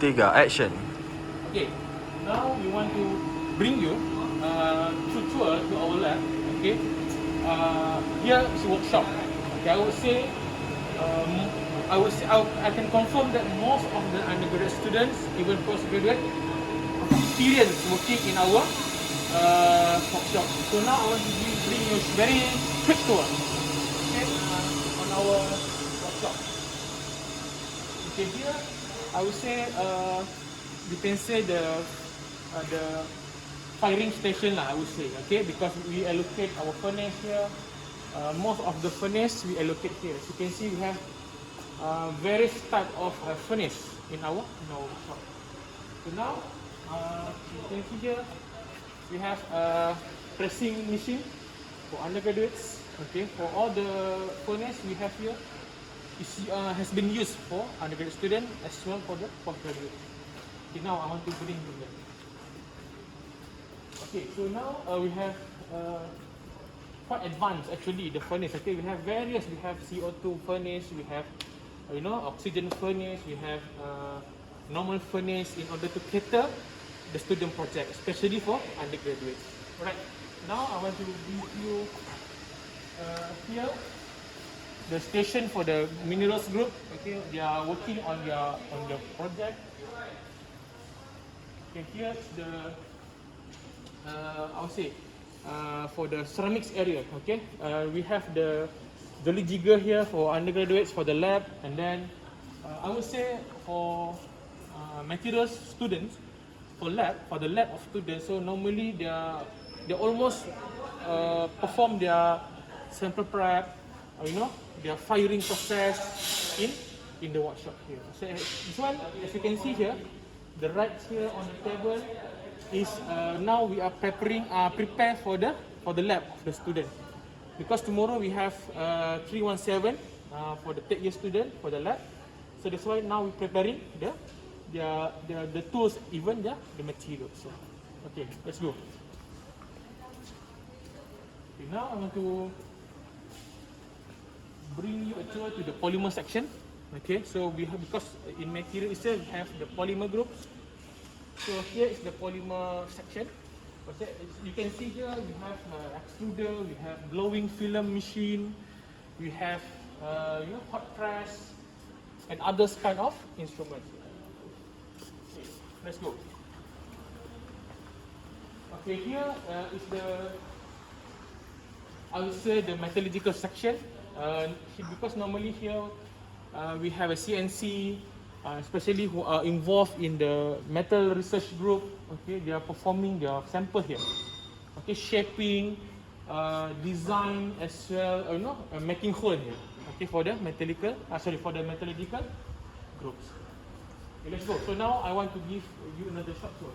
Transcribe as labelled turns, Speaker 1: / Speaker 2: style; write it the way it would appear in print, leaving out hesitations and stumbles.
Speaker 1: 3, action.
Speaker 2: Okay, now we want to bring you to tour to our lab. Okay, here is a workshop. Okay, I can confirm that most of the undergraduate students, even postgraduate, have experience working in our workshop. So now I want to bring you a very quick tour. Okay, on our workshop. Okay, here I would say you can say the firing station lah, I would say. Okay, because we allocate our furnace here. Most of the furnace we allocate here. As you can see, we have various type of furnace in our workshop. So now you can see here we have a pressing machine for undergraduates. Okay, for all the furnace we have here has been used for undergraduate student as well for the postgraduate. Okay, now I want to bring you there. Okay, so now we have quite advanced actually the furnace. Okay, we have various. We have CO2 furnace. We have oxygen furnace. We have normal furnace in order to cater the student project, especially for undergraduates. Alright. Now I want to give you here the station for the minerals group. Okay, they are working on their project. Okay, here's the I would say for the ceramics area. Okay, we have the jolly jigger here for undergraduates for the lab, and then I would say for materials students for the lab of students. So normally they almost perform their sample prep, their firing process in the workshop here. So this one, as you can see here, the right here on the table is now we are prepare for the lab of the student, because tomorrow we have 317 for the third year student for the lab. So that's why now we're preparing the tools, even the materials. So, okay, let's go. Okay, now I want to bring you a tour to the polymer section. Okay, so we have, because in material itself we have the polymer groups. So here is the polymer section. Okay, you can see here we have extruder, we have glowing film machine, we have hot press and others kind of instruments. Okay, let's go. Okay, here is I would say the metallurgical section. Because normally here we have a CNC, especially who are involved in the metal research group. Okay, they are performing their sample here. Okay, shaping, design as well, making hole here. Okay, for the metallurgical groups. Okay, let's go. So now I want to give you another short tour.